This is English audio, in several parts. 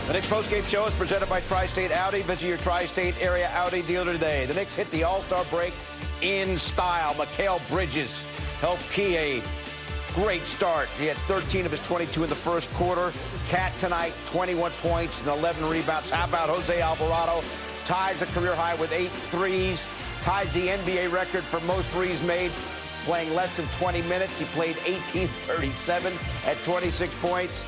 The Knicks postgame show is presented by Tri-State Audi. Visit your Tri-State area Audi dealer today. The Knicks hit the All-Star break in style. Mikal Bridges helped Key a great start. He had 13 of his 22 in the first quarter. Cat tonight, 21 points and 11 rebounds. How about Jose Alvarado? Ties a career high with 8 threes. Ties the NBA record for most threes made, playing less than 20 minutes. He played 18-37 at 26 points.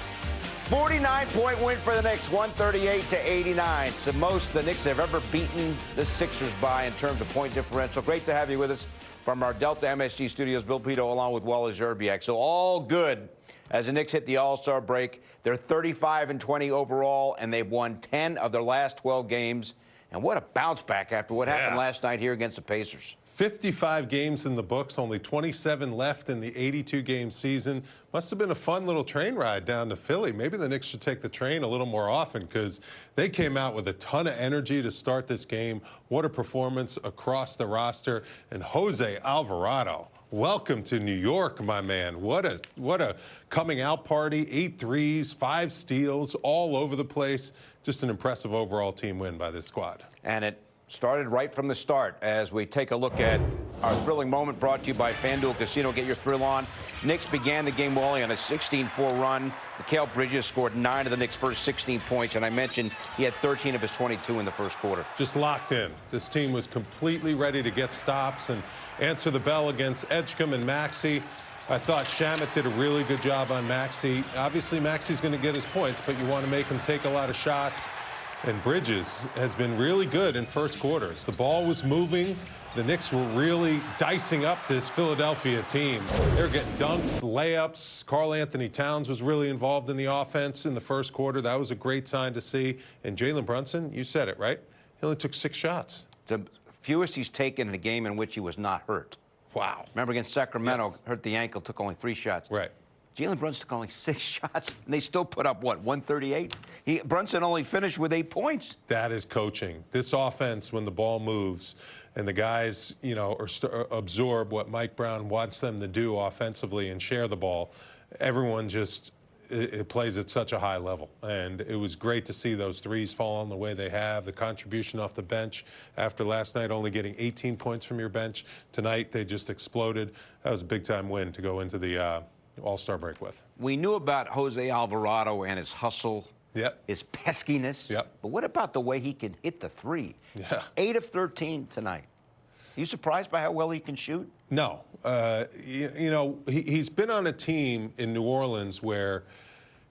49-point win for the Knicks, 138-89. It's the most the Knicks have ever beaten the Sixers by in terms of point differential. Great to have you with us from our Delta MSG studios. Bill Pidto along with Wally Szczerbiak. So all good as the Knicks hit the All-Star break. They're 35-20 overall, and they've won 10 of their last 12 games. And what a bounce back after what happened last night here against the Pacers. 55 games in the books, only 27 left in the 82-game season. Must have been a fun little train ride down to Philly. Maybe the Knicks should take the train a little more often because they came out with a ton of energy to start this game. What a performance across the roster. And Jose Alvarado, welcome to New York, my man. What a coming out party. 8 threes, 5 steals, all over the place. Just an impressive overall team win by this squad. And it started right from the start as we take a look at our thrilling moment brought to you by FanDuel Casino. Get your thrill on. Knicks began the game well on a 16-4 run. Mikal Bridges scored 9 of the Knicks' first 16 points, and I mentioned he had 13 of his 22 in the first quarter. Just locked in. This team was completely ready to get stops and answer the bell against Edgecombe and Maxey. I thought Shamet did a really good job on Maxey. Obviously, Maxey's going to get his points, but you want to make him take a lot of shots. And Bridges has been really good in first quarters. The ball was moving. The Knicks were really dicing up this Philadelphia team. They were getting dunks, layups. Karl Anthony Towns was really involved in the offense in the first quarter. That was a great sign to see. And Jalen Brunson, you said it, right? He only took 6 shots. The fewest he's taken in a game in which he was not hurt. Wow. Remember against Sacramento, hurt the ankle, took only 3 shots. Right. Jalen Brunson took only 6 shots, and they still put up, what, 138? Brunson only finished with 8 points. That is coaching. This offense, when the ball moves and the guys, you know, absorb what Mike Brown wants them to do offensively and share the ball, everyone just it plays at such a high level. And it was great to see those threes fall on the way they have. The contribution off the bench after last night, only getting 18 points from your bench. Tonight, they just exploded. That was a big-time win to go into the All-Star break with. We knew about Jose Alvarado and his hustle, his peskiness. But what about the way he can hit the three? 8 of 13 tonight. Are you surprised by how well he can shoot? No. You know, he's been on a team in New Orleans where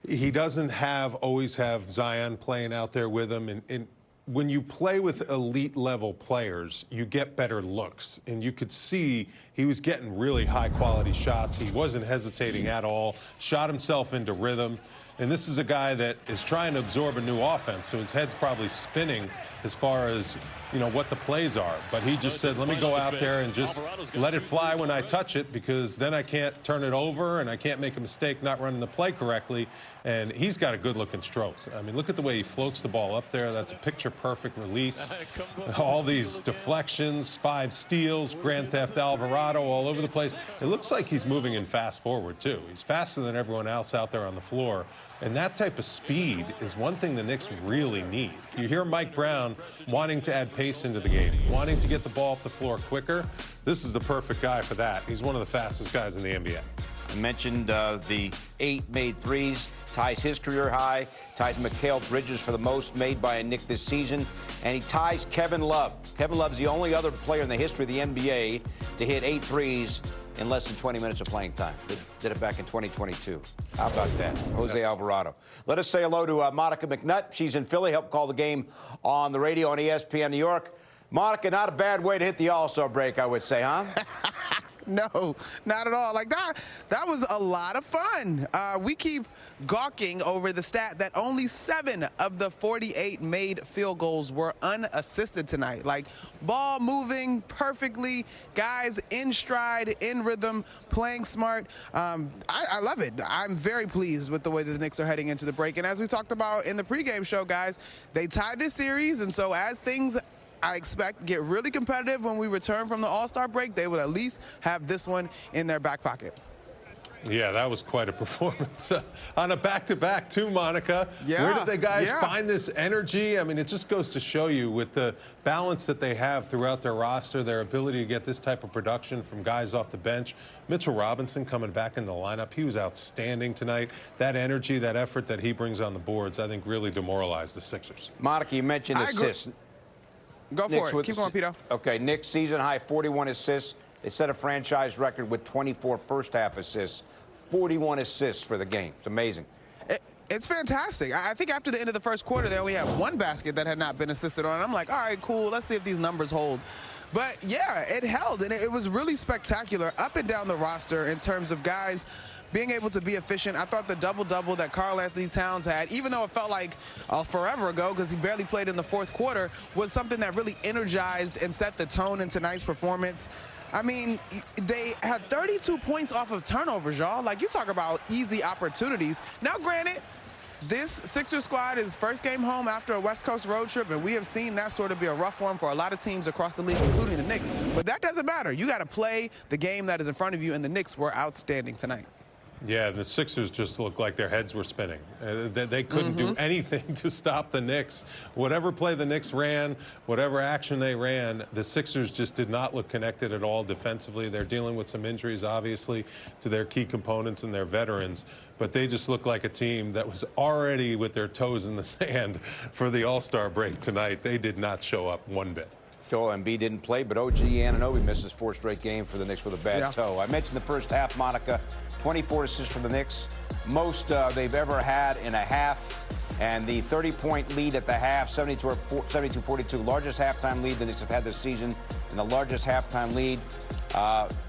he doesn't always have Zion playing out there with him. And when you play with elite-level players, you get better looks. And you could see he was getting really high-quality shots. He wasn't hesitating at all, shot himself into rhythm. And this is a guy that is trying to absorb a new offense, so his head's probably spinning as far as, you know, what the plays are. But he just said, let me go out there and just let it fly when I touch it, because then I can't turn it over and I can't make a mistake not running the play correctly. And he's got a good-looking stroke. I mean, look at the way he floats the ball up there. That's a picture-perfect release. All these deflections, 5 steals, Grand Theft Alvarado all over the place. It looks like he's moving in fast forward, too. He's faster than everyone else out there on the floor. And that type of speed is one thing the Knicks really need. You hear Mike Brown wanting to add pace into the game, wanting to get the ball off the floor quicker. This is the perfect guy for that. He's one of the fastest guys in the NBA. I mentioned the 8 made threes, ties his career high, ties Mikal Bridges for the most made by a Knick this season, and he ties Kevin Love. Kevin Love's the only other player in the history of the NBA to hit 8 threes in less than 20 minutes of playing time. Did it back in 2022. How about that? Jose Alvarado. Let us say hello to Monica McNutt. She's in Philly, helped call the game on the radio on ESPN New York. Monica, not a bad way to hit the All-Star break, I would say, huh? No, not at all. Like that was a lot of fun. We keep gawking over the stat that only 7 of the 48 made field goals were unassisted tonight. Like, ball moving perfectly, guys in stride, in rhythm, playing smart. I love it. I'm very pleased with the way that the Knicks are heading into the break. And as we talked about in the pregame show, guys, they tied this series, and so as things, I expect, get really competitive when we return from the All-Star break, they will at least have this one in their back pocket. Yeah, that was quite a performance. On a back-to-back, too, Monica. Yeah, Where did the guys yeah. find this energy? I mean, it just goes to show you with the balance that they have throughout their roster, their ability to get this type of production from guys off the bench. Mitchell Robinson coming back in the lineup, he was outstanding tonight. That energy, that effort that he brings on the boards, I think really demoralized the Sixers. Monica, you mentioned assists. Go for it. Keep going, Pidto. Okay, Knicks season high 41 assists. They set a franchise record with 24 first-half assists. 41 assists for the game. It's amazing. It's fantastic. I think after the end of the first quarter, they only had one basket that had not been assisted on. I'm like, all right, cool. Let's see if these numbers hold. But, yeah, it held, and it was really spectacular up and down the roster in terms of guys being able to be efficient. I thought the double-double that Karl-Anthony Towns had, even though it felt like forever ago because he barely played in the fourth quarter, was something that really energized and set the tone in tonight's performance. I mean, they had 32 points off of turnovers, y'all. Like, you talk about easy opportunities. Now, granted, this Sixers squad is first game home after a West Coast road trip, and we have seen that sort of be a rough one for a lot of teams across the league, including the Knicks. But that doesn't matter. You got to play the game that is in front of you, and the Knicks were outstanding tonight. Yeah, the Sixers just looked like their heads were spinning. They couldn't do anything to stop the Knicks. Whatever play the Knicks ran, whatever action they ran, the Sixers just did not look connected at all defensively. They're dealing with some injuries, obviously, to their key components and their veterans. But they just looked like a team that was already with their toes in the sand for the All-Star break tonight. They did not show up one bit. Joel Embiid didn't play, but OG Anunoby missed his fourth straight game for the Knicks with a bad toe. I mentioned the first half, Monica. 24 assists for the Knicks, most they've ever had in a half. And the 30-point lead at the half, 72-42, largest halftime lead the Knicks have had this season, and the largest halftime lead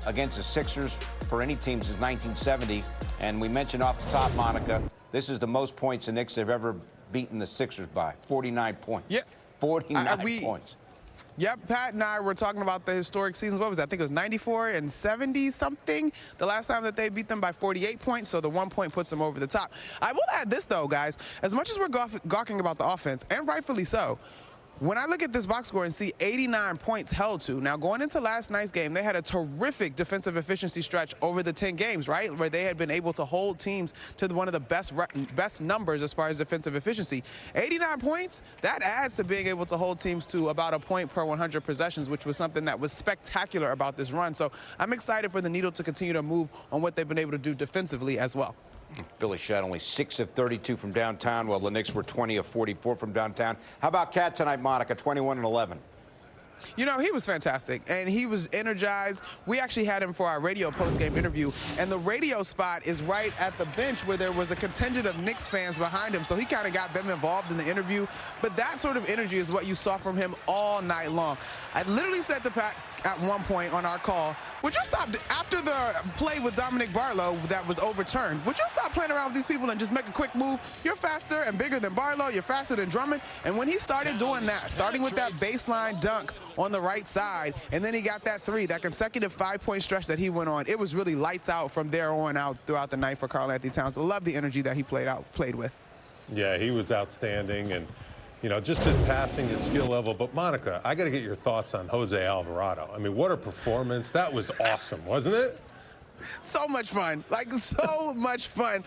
against the Sixers for any team since 1970. And we mentioned off the top, Monica, this is the most points the Knicks have ever beaten the Sixers by, 49 points. Yeah. 49 points. Yep, Pat and I were talking about the historic seasons. What was that? I think it was 94 and 70-something. The last time that they beat them by 48 points, so the 1 point puts them over the top. I will add this, though, guys. As much as we're gawking about the offense, and rightfully so, when I look at this box score and see 89 points held to, now going into last night's game, they had a terrific defensive efficiency stretch over the 10 games, right, where they had been able to hold teams to one of the best numbers as far as defensive efficiency. 89 points, that adds to being able to hold teams to about a point per 100 possessions, which was something that was spectacular about this run. So I'm excited for the needle to continue to move on what they've been able to do defensively as well. Philly shot only 6 of 32 from downtown, while the Knicks were 20 of 44 from downtown. How about Cat tonight, Monica? 21 and 11. You know, he was fantastic, and he was energized. We actually had him for our radio post-game interview, and the radio spot is right at the bench where there was a contingent of Knicks fans behind him, so he kind of got them involved in the interview. But that sort of energy is what you saw from him all night long. I literally said to Pat at one point on our call, would you stop, after the play with Dominic Barlow that was overturned, would you stop playing around with these people and just make a quick move? You're faster and bigger than Barlow. You're faster than Drummond. And when he started doing that, starting with that baseline dunk on the right side, and then he got that three, that consecutive 5-point stretch that he went on, it was really lights out from there on out throughout the night for Karl-Anthony Towns. I love the energy that he played with. Yeah, he was outstanding, and you know, just his passing, his skill level. But Monica, I got to get your thoughts on Jose Alvarado. I mean, what a performance. That was awesome, wasn't it? So much fun, like so much fun.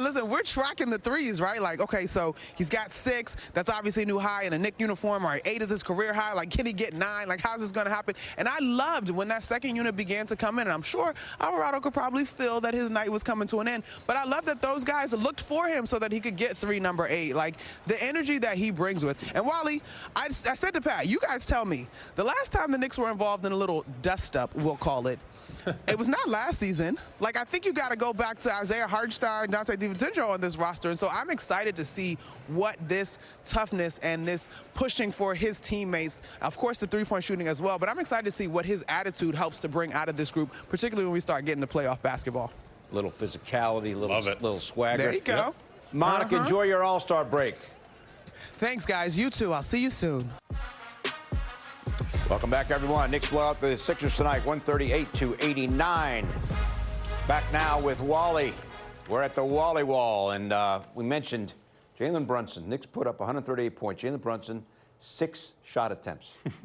Listen, we're tracking the threes, right? Like, okay, so he's got 6. That's obviously a new high in a Knick uniform. All right, 8 is his career high. Like, can he get 9? Like, how's this going to happen? And I loved when that second unit began to come in, and I'm sure Alvarado could probably feel that his night was coming to an end. But I love that those guys looked for him so that he could get number 8. Like, the energy that he brings with. And Wally, I said to Pat, you guys tell me, the last time the Knicks were involved in a little dust-up, we'll call it, it was not last season. Like, I think you got to go back to Isaiah Hartenstein, Dante DiVincenzo on this roster. And so I'm excited to see what this toughness and this pushing for his teammates, of course, the three-point shooting as well. But I'm excited to see what his attitude helps to bring out of this group, particularly when we start getting to playoff basketball. Little physicality, little swagger. There you go. Yep. Monica, enjoy your All-Star break. Thanks, guys. You too. I'll see you soon. Welcome back, everyone. Knicks blow out the Sixers tonight, 138-89. Back now with Wally. We're at the Wally Wall, and we mentioned Jalen Brunson. Knicks put up 138 points. Jalen Brunson, 6 shot attempts. That's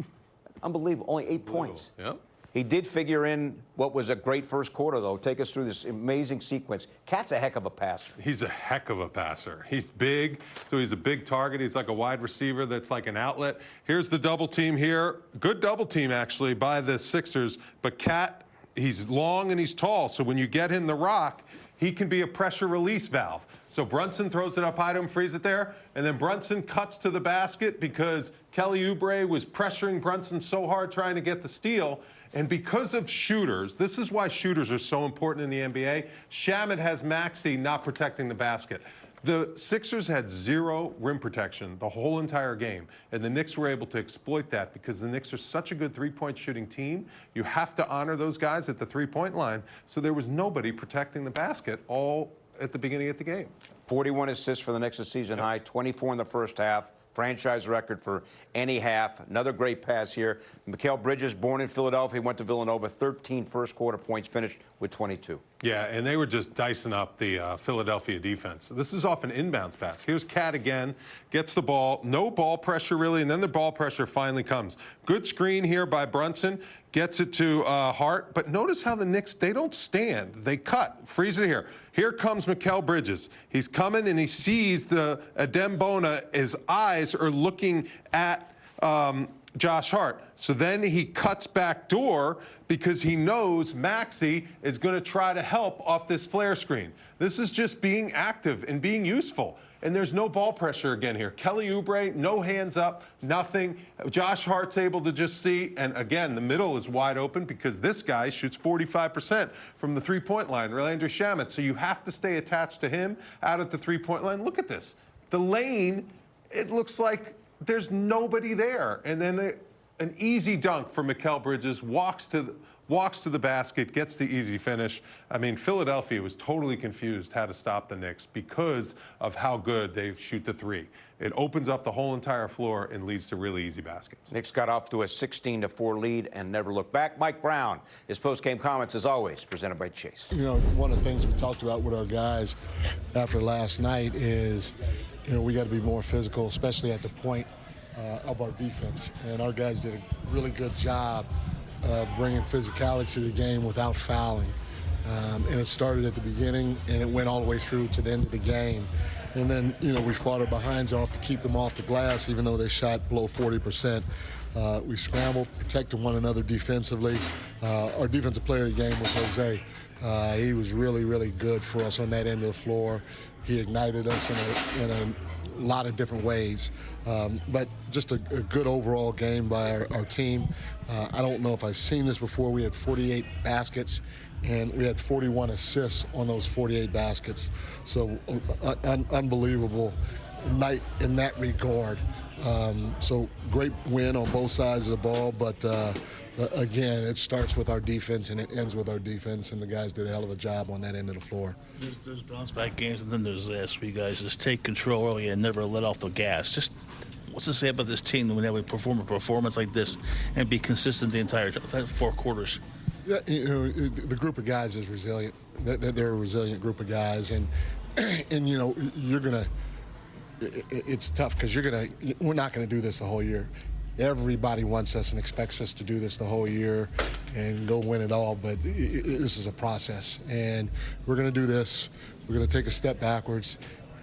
unbelievable. Only 8 points. Yep. He did figure in what was a great first quarter, though. Take us through this amazing sequence. Cat's a heck of a passer. He's a heck of a passer. He's big, so he's a big target. He's like a wide receiver that's like an outlet. Here's the double team here. Good double team, actually, by the Sixers. But Cat, he's long and he's tall, so when you get him the rock, he can be a pressure release valve. So Brunson throws it up high to him, frees it there, and then Brunson cuts to the basket because Kelly Oubre was pressuring Brunson so hard trying to get the steal. And because of shooters, this is why shooters are so important in the NBA. Shamet has Maxey not protecting the basket. The Sixers had 0 rim protection the whole entire game, and the Knicks were able to exploit that because the Knicks are such a good three-point shooting team. You have to honor those guys at the three-point line, so there was nobody protecting the basket all at the beginning of the game. 41 assists for the Knicks, a season high, 24 in the first half. Franchise record for any half. Another great pass here. Mikal Bridges, born in Philadelphia, went to Villanova. 13 first-quarter points, finished with 22. Yeah, and they were just dicing up the Philadelphia defense. This is off an inbounds pass. Here's Cat again, gets the ball. No ball pressure, really, and then the ball pressure finally comes. Good screen here by Brunson. Gets it to Hart. But notice how the Knicks, they don't stand. They cut. Freeze it here. Here comes Mikal Bridges. He's coming, and he sees the Adem Bona. His eyes are looking at Josh Hart. So then he cuts back door because he knows Maxey is going to try to help off this flare screen. This is just being active and being useful. And there's no ball pressure again here. Kelly Oubre, no hands up, nothing. Josh Hart's able to just see. And again, the middle is wide open because this guy shoots 45% from the three-point line, Landry Shamet. So you have to stay attached to him out at the three-point line. Look at this. The lane, it looks like there's nobody there. And then an easy dunk for Mikal Bridges, walks to the basket, gets the easy finish. I mean, Philadelphia was totally confused how to stop the Knicks because of how good they shoot the three. It opens up the whole entire floor and leads to really easy baskets. Knicks got off to a 16-4 lead and never looked back. Mike Brown, his post-game comments, as always, presented by Chase. You know, one of the things we talked about with our guys after last night is, you know, we got to be more physical, especially at the point of our defense. And our guys did a really good job bringing physicality to the game without fouling. And it started at the beginning, and it went all the way through to the end of the game. And then, you know, we fought our behinds off to keep them off the glass, even though they shot below 40%. We scrambled, protected one another defensively. Our defensive player of the game was Jose. He was really, really good for us on that end of the floor. He ignited us in a lot of different ways. But just a good overall game by our team. I don't know if I've seen this before. We had 48 baskets, and we had 41 assists on those 48 baskets. So unbelievable night in that regard. So great win on both sides of the ball, but again, it starts with our defense and it ends with our defense, and the guys did a hell of a job on that end of the floor. There's bounce-back games, and then there's this. We guys just take control early and never let off the gas. Just what's to say about this team when we perform a performance like this and be consistent the entire 4 quarters? Yeah, you know, the group of guys is resilient. They're a resilient group of guys, and you know, you're gonna. It's tough because we're not gonna do this the whole year. Everybody wants us and expects us to do this the whole year and go win it all, but this is a process, and we're going to do this. We're going to take a step backwards.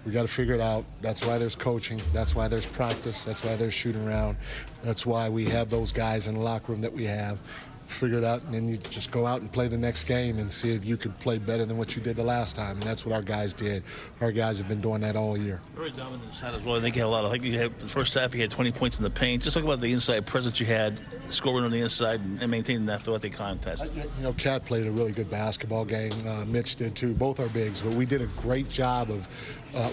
We got to figure it out. That's why there's coaching. That's why there's practice. That's why there's shooting around. That's why we have those guys in the locker room that we have. Figure it out, and then you just go out and play the next game and see if you could play better than what you did the last time. And that's what our guys did. Our guys have been doing that all year. Very dominant inside as well. I think you had a lot. I think you had the first half. You had 20 points in the paint. Just talk about the inside presence you had, scoring on the inside and maintaining that throughout the contest. You know, Cat played a really good basketball game. Mitch did too. Both our bigs, but we did a great job of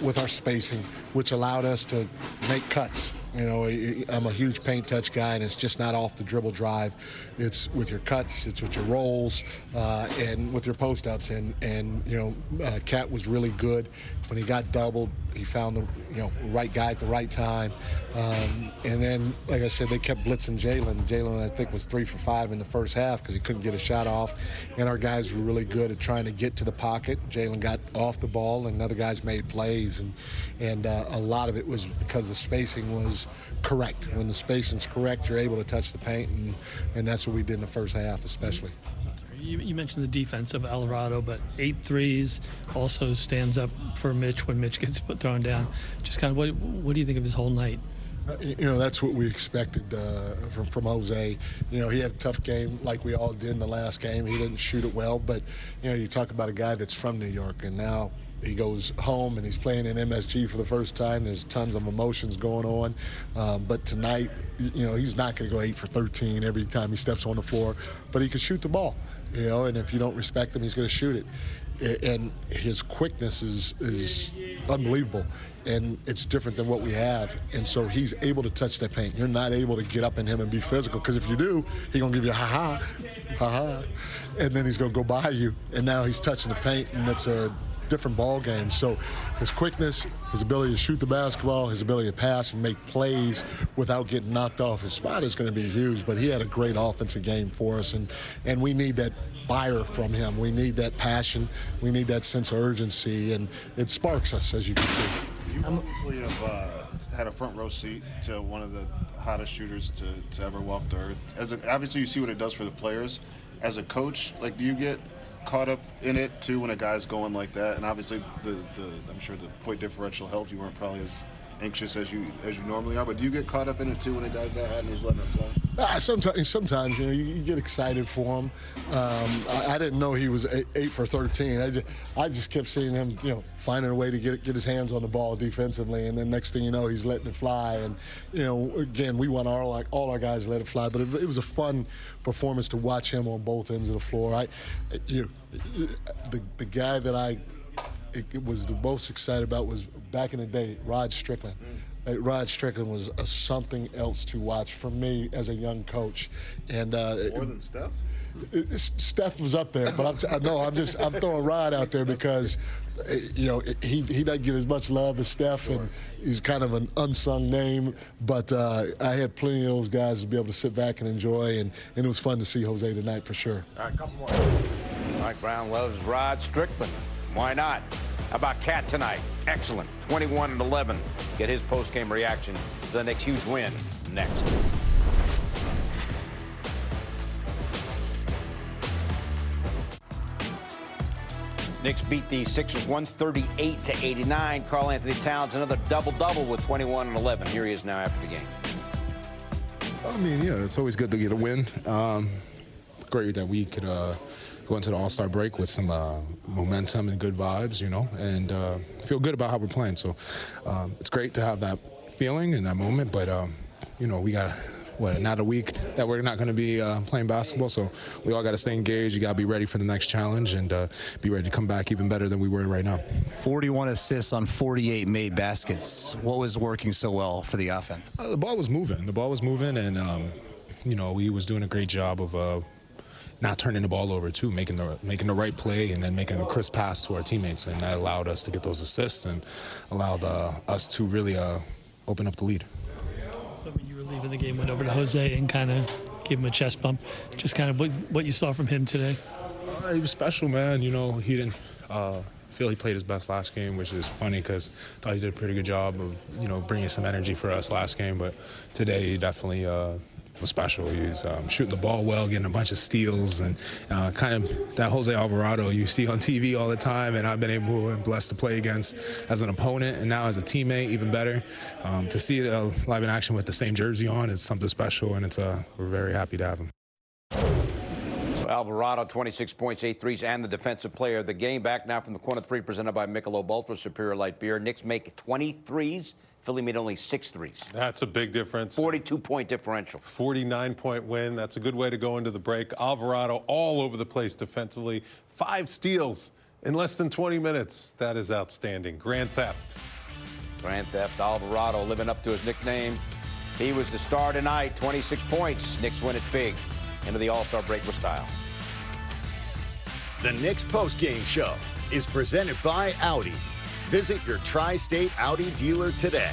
with our spacing, which allowed us to make cuts. You know, I'm a huge paint touch guy, and it's just not off the dribble drive. It's with your cuts, it's with your rolls, and with your post-ups. And you know, Cat was really good. When he got doubled, he found the right guy at the right time. And then, like I said, they kept blitzing Jalen. Jalen, I think, was 3 for 5 in the first half because he couldn't get a shot off. And our guys were really good at trying to get to the pocket. Jalen got off the ball, and other guys made plays. And a lot of it was because the spacing was is correct. When the spacing's correct, you're able to touch the paint, and that's what we did in the first half especially. You mentioned the defense of Alvarado, but 8 threes also stands up for Mitch when Mitch gets thrown down. Just kind of what do you think of his whole night? That's what we expected from Jose. He had a tough game like we all did in the last game. He didn't shoot it well, but, you talk about a guy that's from New York, and now he goes home and he's playing in MSG for the first time. There's tons of emotions going on. But tonight, he's not going to go 8 for 13 every time he steps on the floor, but he can shoot the ball, and if you don't respect him, he's going to shoot it. And his quickness is unbelievable, and it's different than what we have. And so he's able to touch that paint. You're not able to get up in him and be physical, because if you do, he's going to give you a ha-ha, and then he's going to go by you, and now he's touching the paint, and it's a different ball game. So his quickness, his ability to shoot the basketball, his ability to pass and make plays without getting knocked off his spot is going to be huge. But he had a great offensive game for us, and we need that fire from him. We need that passion. We need that sense of urgency, and it sparks us, as you can see. You obviously have had a front row seat to one of the hottest shooters to ever walk the earth. Obviously, you see what it does for the players. As a coach, do you get caught up in it too when a guy's going like that? And obviously, I'm sure the point differential helped. You weren't probably as anxious as you normally are, but do you get caught up in it too when a guy's that hot and he's letting it flow? Sometimes you get excited for him. I didn't know he was 8 for 13. I just kept seeing him, finding a way to get his hands on the ball defensively, and then next thing you know, he's letting it fly. And again, we want all our guys to let it fly, but it was a fun performance to watch him on both ends of the floor. The guy that it was the most excited about was back in the day, Rod Strickland. Rod Strickland was something else to watch for me as a young coach. And more than Steph? Steph was up there, but I'm throwing Rod out there because he doesn't get as much love as Steph, and he's kind of an unsung name. But I had plenty of those guys to be able to sit back and enjoy, and it was fun to see Jose tonight for sure. All right, couple more. Mike Brown loves Rod Strickland. Why not? How about Cat tonight? Excellent. 21-11. Get his post-game reaction to the Knicks' huge win next. Knicks beat the Sixers 138-89. Karl Anthony Towns another double-double with 21 and 11. Here he is now after the game. It's always good to get a win. Great that we could go into the All-Star break with some momentum and good vibes, and feel good about how we're playing. So it's great to have that feeling in that moment, but we got another week that we're not going to be playing basketball, so we all got to stay engaged. You got to be ready for the next challenge and be ready to come back even better than we were right now. 41 assists on 48 made baskets. What was working so well for the offense? The ball was moving, and we was doing a great job of not turning the ball over too, making the right play and then making a crisp pass to our teammates, and that allowed us to get those assists and allowed us to really open up the lead. So when you were leaving the game, went over to Jose and kind of gave him a chest bump. Just kind of what you saw from him today. He was special, man. He didn't feel he played his best last game, which is funny because I thought he did a pretty good job of bringing some energy for us last game, but today he definitely was special. He was shooting the ball well, getting a bunch of steals, and kind of that Jose Alvarado you see on TV all the time, and I've been able and blessed to play against as an opponent and now as a teammate, even better. To see it live in action with the same jersey on, it's something special, and we're very happy to have him. So Alvarado, 26 points, 8 threes, and the defensive player of the game. Back now from the corner three presented by Michelob Ultra Superior Light Beer. Knicks make 20 threes. Philly made only 6 threes. That's a big difference. 42-point differential. 49-point win. That's a good way to go into the break. Alvarado all over the place defensively. 5 steals in less than 20 minutes. That is outstanding. Grand theft. Alvarado living up to his nickname. He was the star tonight. 26 points. Knicks win it big. Into the All-Star break with style. The Knicks postgame show is presented by Audi. Visit your Tri-State Audi dealer today.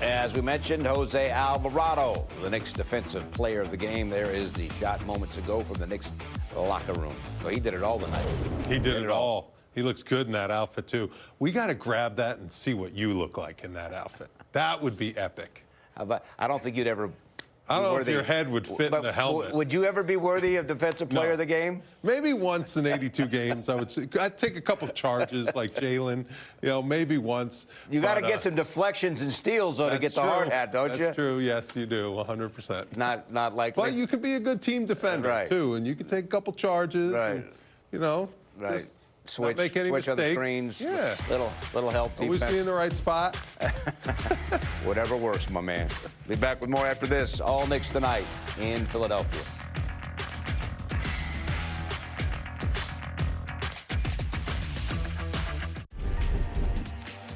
As we mentioned, Jose Alvarado, the Knicks defensive player of the game. There is the shot moments ago from the Knicks locker room. So he did it all tonight. He did it all. He looks good in that outfit, too. We got to grab that and see what you look like in that outfit. That would be epic. I don't think you'd ever. I don't know if your head would fit in the helmet. Would you ever be worthy of Defensive Player of the Game? Maybe once in 82 games, I would say. I'd take a couple charges like Jalen, maybe once. You got to get some deflections and steals, though, to get the hard hat, don't you? That's true. Yes, you do, 100%. Not likely. But you could be a good team defender, too, and you could take a couple charges. Right. And, just not make any mistakes. On the screens. Yeah. Little help. Always be in the right spot. Whatever works, my man. Be back with more after this. All Knicks tonight in Philadelphia.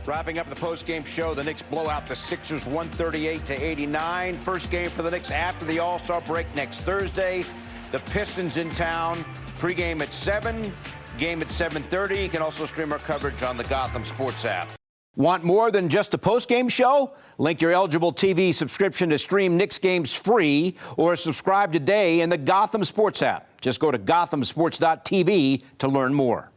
Wrapping up the post-game show, the Knicks blow out the Sixers 138-89. First game for the Knicks after the All-Star break next Thursday. The Pistons in town. Pre-game at 7. Game at 7:30. You can also stream our coverage on the Gotham Sports App. Want more than just a post-game show? Link your eligible TV subscription to stream Knicks games free or subscribe today in the Gotham Sports App. Just go to gothamsports.tv to learn more.